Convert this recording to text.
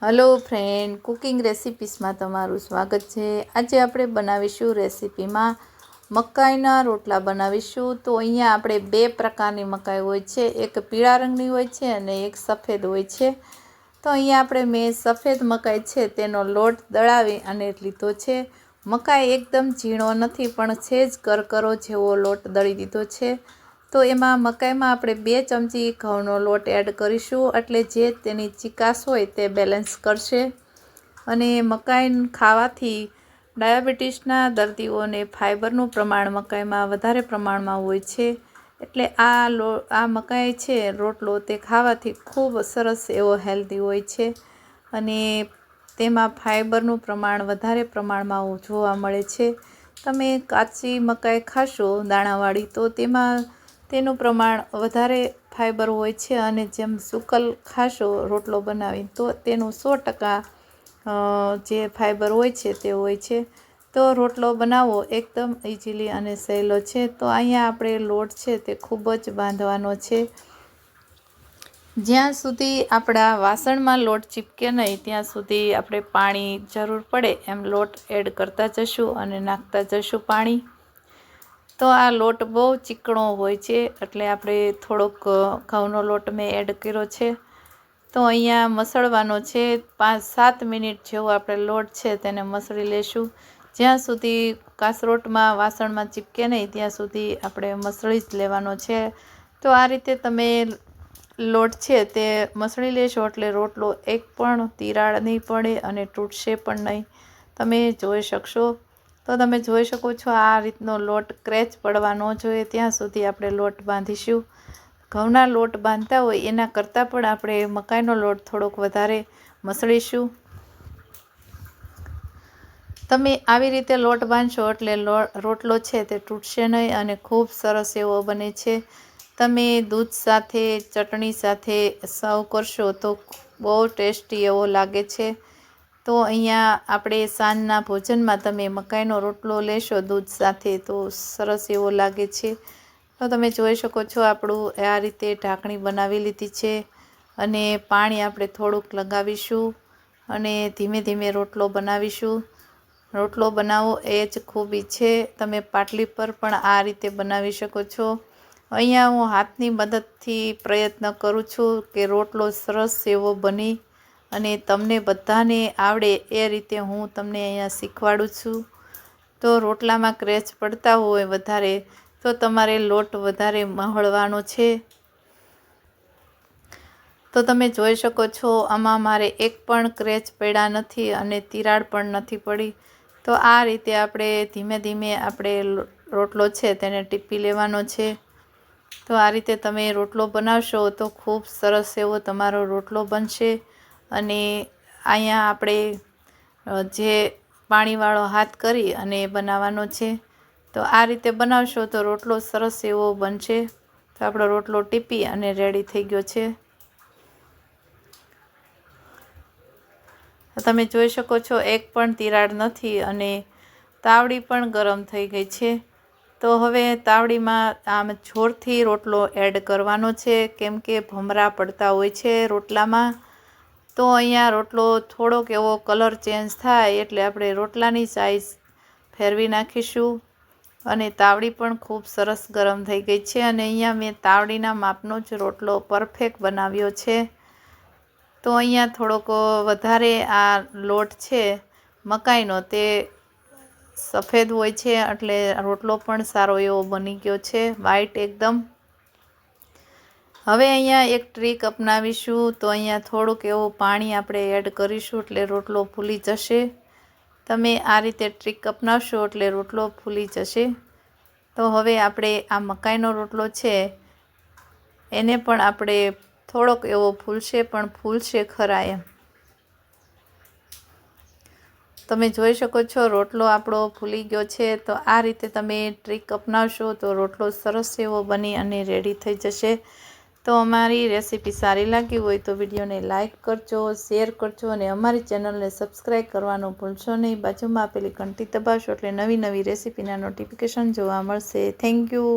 Hello friend, cooking recipes में तमारुं स्वागत है। आज આપણે બનાવીશું રેસીપીમાં મકાઈના રોટલા બનાવીશું। તો અહીંયા આપણે બે પ્રકારની મકાઈ હોય છે, એક પીળા રંગની હોય છે અને એક સફેદ હોય છે। તો અહીંયા આપણે મેં સફેદ મકાઈ છે તેનો લોટ દળાવી અને લીધો છે। મકાઈ એકદમ ઝીણો નથી પણ છે જ કરકરો જેવો લોટ દળી દીધો છે। તો એમાં મકાઈમાં આપણે 2 ચમચી ઘઉંનો લોટ એડ કરીશું, એટલે જે તેની ચીકાશ હોય તે બેલેન્સ કરશે। અને મકાઈ ખાવાથી ડાયાબિટીસના દર્દીઓને ફાઇબરનું પ્રમાણ મકાઈમાં વધારે પ્રમાણમાં હોય છે, એટલે આ મકાઈ છે રોટલો તે ખાવાથી ખૂબ સરસ એવો હેલ્ધી હોય છે અને તેમાં ફાઇબરનું પ્રમાણ વધારે પ્રમાણમાં જોવા મળે છે। તમે કાચી મકાઈ ખાશો દાણાવાળી તો તેનું પ્રમાણ વધારે ફાઇબર હોય છે, અને જેમ સુકલ ખાશો રોટલો બનાવી તો તેનું 100% જે ફાઇબર હોય છે તે હોય છે। તો રોટલો બનાવવો એકદમ ઇઝીલી અને સહેલો છે। તો અહીંયા આપણે લોટ છે તે ખૂબ જ બાંધવાનો છે, જ્યાં સુધી આપણા વાસણમાં લોટ ચીપકે નહીં ત્યાં સુધી આપણે પાણી જરૂર પડે એમ લોટ એડ કરતા જશું અને નાખતા જશું પાણી। તો આ લોટ બહુ ચીકણો હોય છે, એટલે આપણે થોડોક ઘઉંનો લોટ મેં એડ કર્યો છે। તો અહીંયા મસળવાનો છે, 5-7 મિનિટ જેવો આપણે લોટ છે તેને મસળી લેશું, જ્યાં સુધી કાસરોટમાં વાસણમાં ચીપકે નહીં ત્યાં સુધી આપણે મસળી જ લેવાનો છે। તો આ રીતે તમે લોટ છે તે મસળી લેશો એટલે રોટલો એક પણ તિરાડ નહીં પડે અને તૂટશે પણ નહીં, તમે જોઈ શકશો। તો તમે જોઈ શકો છો આ રીતનો લોટ ક્રેચ પડવા ન જોઈએ ત્યાં સુધી આપણે લોટ બાંધીશું। ઘઉંના લોટ બાંધતા હોય એના કરતાં પણ આપણે મકાઈનો લોટ થોડોક વધારે મસળીશું। તમે આવી રીતે લોટ બાંધશો એટલે રોટલો છે તે તૂટશે નહીં અને ખૂબ સરસ એવો બને છે। તમે દૂધ સાથે ચટણી સાથે સર્વ કરશો તો બહુ ટેસ્ટી એવો લાગે છે। તો અહીંયા આપણે સાંજના ભોજનમાં તમે મકાઈનો રોટલો લેશો દૂધ સાથે તો સરસ એવો લાગે છે। તો તમે જોઈ શકો છો આપણું આ રીતે ઢાંકણી બનાવી લીધી છે, અને પાણી આપણે થોડુંક લગાવીશું અને ધીમે ધીમે રોટલો બનાવીશું। રોટલો બનાવવો એ જ ખૂબી છે, તમે પાટલી પર પણ આ રીતે બનાવી શકો છો। અહીંયા હું હાથની મદદથી પ્રયત્ન કરું છું કે રોટલો સરસ એવો બની અને તમને બધાને આવડે એ રીતે હું તમને અહીંયા શીખવાડું છું। તો રોટલામાં ક્રેચ પડતા હોય વધારે તો તમારે લોટ વધારે મહળવાનો છે। તો તમે જોઈ શકો છો આમાં મારે એક પણ ક્રેચ પડ્યા નથી અને તિરાડ પણ નથી પડી। તો આ રીતે આપણે ધીમે ધીમે આપણે રોટલો છે તેને ટીપી લેવાનો છે। તો આ રીતે તમે રોટલો બનાવશો તો ખૂબ સરસ એવો તમારો રોટલો બનશે। અને અહીંયા આપણે જે પાણીવાળો હાથ કરી અને બનાવવાનો છે। તો આ રીતે બનાવશો તો રોટલો સરસ એવો બનશે। તો આપણો રોટલો ટીપી અને રેડી થઈ ગયો છે। તમે જોઈ શકો છો એક પણ તિરાડ નથી અને તાવડી પણ ગરમ થઈ ગઈ છે। તો હવે તાવડીમાં આમ જોરથી રોટલો એડ કરવાનો છે, કેમ કે ભમરા પડતા હોય છે રોટલામાં। તો અહીંયા રોટલો થોડોક એવો કલર ચેન્જ થાય એટલે આપણે રોટલાની સાઈઝ ફેરવી નાખીશું। અને તાવડી પણ ખૂબ સરસ ગરમ થઈ ગઈ છે, અને અહીંયા મેં તાવડીના માપનો જ રોટલો પરફેક્ટ બનાવ્યો છે। તો અહીંયા થોડોક વધારે આ લોટ છે મકાઈનો તે સફેદ હોય છે, એટલે રોટલો પણ સારો એવો બની ગયો છે, વ્હાઈટ એકદમ। હવે અહીંયા એક ટ્રીક અપનાવીશું। તો અહીંયા થોડુંક એવું પાણી આપણે એડ કરીશું એટલે રોટલો ફૂલી જશે। તમે આ રીતે ટ્રીક અપનાવશો એટલે રોટલો ફૂલી જશે। તો હવે આપણે આ મકાઈનો રોટલો છે એને પણ આપણે થોડોક એવો ફૂલશે, પણ ફૂલશે ખરા એમ। તમે જોઈ શકો છો રોટલો આપણો ફૂલી ગયો છે। તો આ રીતે તમે ટ્રીક અપનાવશો તો રોટલો સરસ એવો બની અને રેડી થઈ જશે। તો અમારી રેસીપી સારી લાગી હોય તો વિડીયોને લાઇક કરજો, શેર કરજો અને અમારી ચેનલને સબસ્ક્રાઈબ કરવાનું ભૂલશો નહીં। બાજુમાં આપેલી ઘંટી દબાવશો એટલે નવી નવી રેસીપીના નોટિફિકેશન જોવા મળશે। Thank you.